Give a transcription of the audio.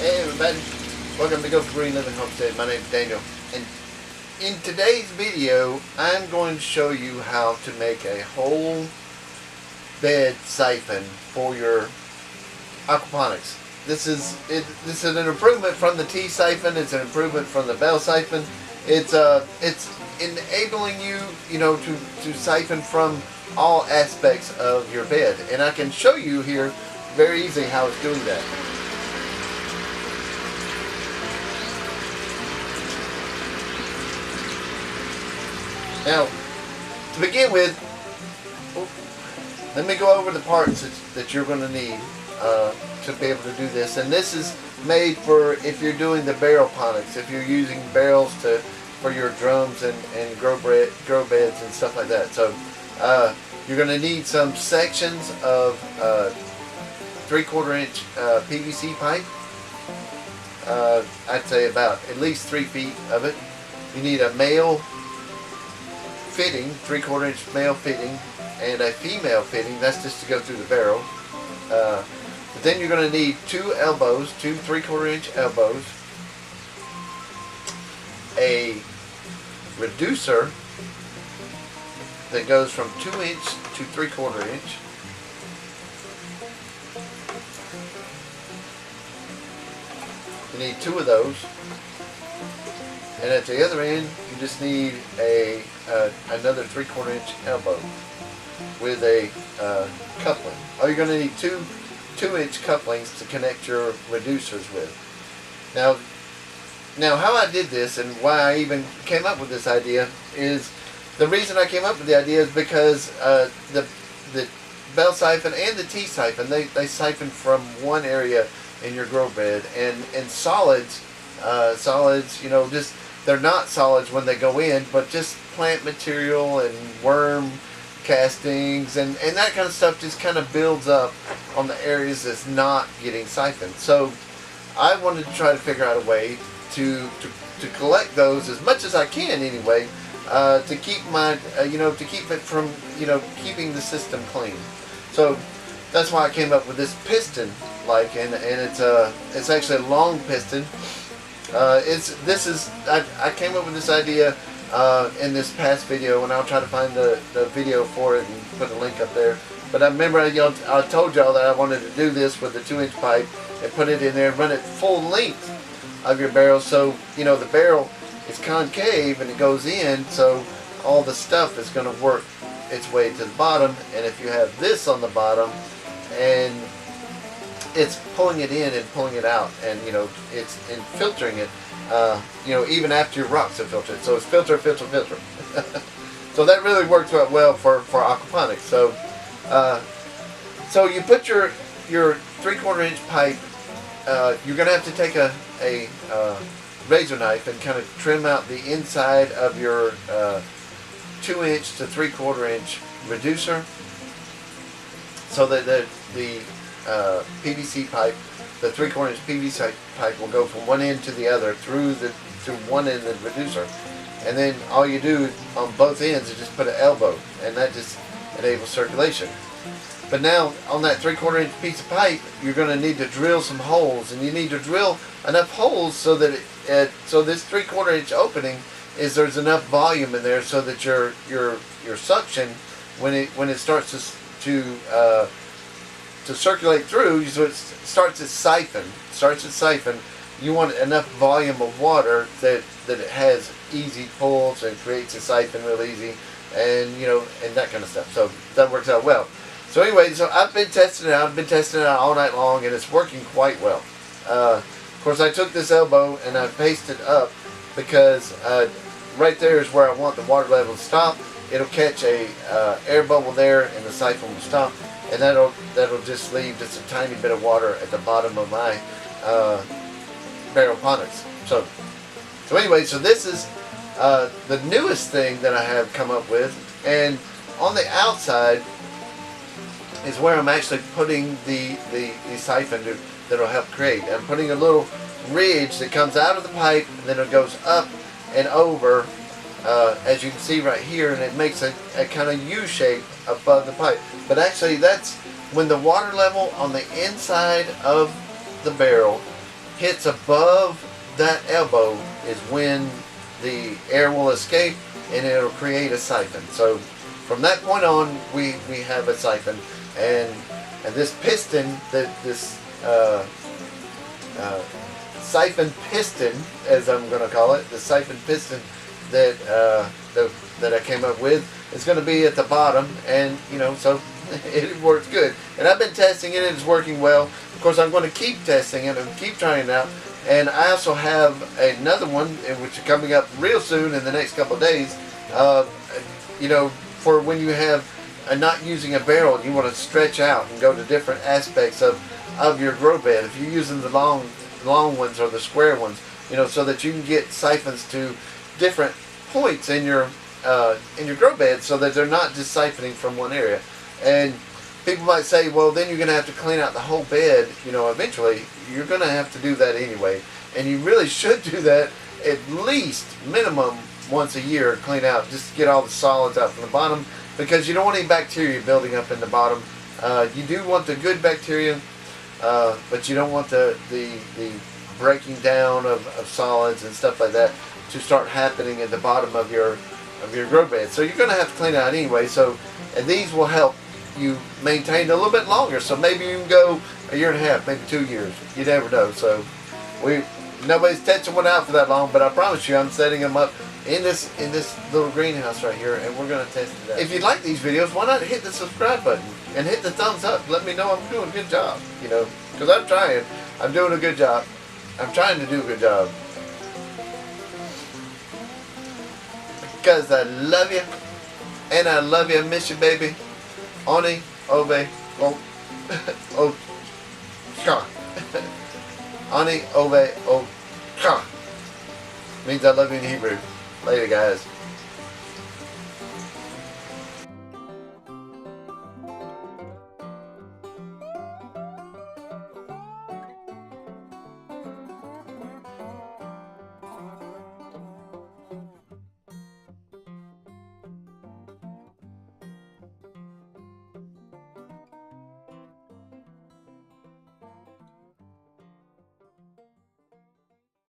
Hey everybody, welcome to Go for Green Living Homestead. My name is Daniel, and in today's video I'm going to show you how to make a whole bed siphon for your aquaponics. This is an improvement from the T siphon. It's an improvement from the bell siphon. It's enabling you to siphon from all aspects of your bed, and I can show you here very easily how it's doing that. Now, to begin with, let me go over the parts that you're going to need to be able to do this. And this is made for if you're doing the barrel ponics, if you're using barrels for your drums and grow beds and stuff like that. So you're going to need some sections of 3/4 inch PVC pipe. I'd say about at least 3 feet of it. You need a male fitting, 3/4 inch male fitting, and a female fitting. That's just to go through the barrel. But then you're going to need 2 elbows, 2 3/4 inch elbows, a reducer that goes from 2 inch to 3/4 inch, you need 2 of those, and at the other end you just need another 3/4 inch elbow with a coupling. Oh, you're going to need 2 inch couplings to connect your reducers with. Now how I did this and why I even came up with this idea is, the reason I came up with the idea is because the bell siphon and the T siphon, they siphon from one area in your grow bed, and solids, just, they're not solids when they go in, but just plant material and worm castings and that kind of stuff just kind of builds up on the areas that's not getting siphoned. So I wanted to try to figure out a way to collect those as much as I can anyway, to keep my to keep it from keeping the system clean. So that's why I came up with this piston, and it's actually a long piston. I came up with this idea in this past video, and I'll try to find the video for it and put a link up there. But I remember I told y'all that I wanted to do this with the 2 inch pipe and put it in there and run it full length of your barrel, so the barrel is concave and it goes in, so all the stuff is going to work its way to the bottom. And if you have this on the bottom and it's pulling it in and pulling it out, and it's filtering it, even after your rocks have filtered. So it's filter. So that really works out well for aquaponics. So you put your 3/4 inch pipe. You're going to have to take a razor knife and kind of trim out the inside of your 2 inch to 3/4 inch reducer, so that the PVC pipe, the 3/4 inch PVC pipe, will go from one end to the other through one end of the reducer. And then all you do on both ends is just put an elbow, and that just enables circulation. But now on that 3/4 inch piece of pipe, you're going to need to drill some holes, and you need to drill enough holes so that so this 3/4 inch opening there's enough volume in there so that your suction, when it starts to circulate through, so it starts its siphon. You want enough volume of water that it has easy pulls and creates a siphon real easy, and and that kind of stuff. So that works out well. So anyway, I've been testing it out. I've been testing it out all night long, and it's working quite well. Of course, I took this elbow and I pasted up because right there is where I want the water level to stop. It'll catch a air bubble there, and the siphon will stop, and that'll just leave just a tiny bit of water at the bottom of my barrel ponics. So anyway, so this is the newest thing that I have come up with, and on the outside is where I'm actually putting the siphon that'll help create. I'm putting a little ridge that comes out of the pipe, and then it goes up and over, as you can see right here, and it makes a kind of U shape above the pipe. But actually, that's when the water level on the inside of the barrel hits above that elbow is when the air will escape and it'll create a siphon. So from that point on, we have a siphon, and this piston, this siphon piston, as I'm going to call it, the siphon piston that that I came up with is going to be at the bottom, and so it works good. And I've been testing it; it's working well. Of course, I'm going to keep testing it and keep trying it out. And I also have another one, which is coming up real soon in the next couple of days. For when you have not using a barrel and you want to stretch out and go to different aspects of your grow bed. If you're using the long ones or the square ones, so that you can get siphons to different points in your grow bed, so that they're not just siphoning from one area. And people might say, well, then you're going to have to clean out the whole bed. Eventually you're going to have to do that anyway, and you really should do that at least minimum once a year. Clean out, just to get all the solids out from the bottom, because you don't want any bacteria building up in the bottom. You do want the good bacteria, but you don't want the breaking down of solids and stuff like that to start happening at the bottom of your grow bed. So you're going to have to clean it out anyway. And these will help you maintain a little bit longer. So maybe you can go a year and a half, maybe 2 years. You never know. So nobody's testing one out for that long, but I promise you, I'm setting them up in this little greenhouse right here, and we're going to test it out. If you like these videos, why not hit the subscribe button and hit the thumbs up? Let me know I'm doing a good job, because I'm trying. I'm doing a good job. I'm trying to do a good job. Because I love you, and I love you, I miss you, baby. Oni, Obe, O, Ka. Ani, Obe, O, Ka. Means I love you in Hebrew. Later, guys.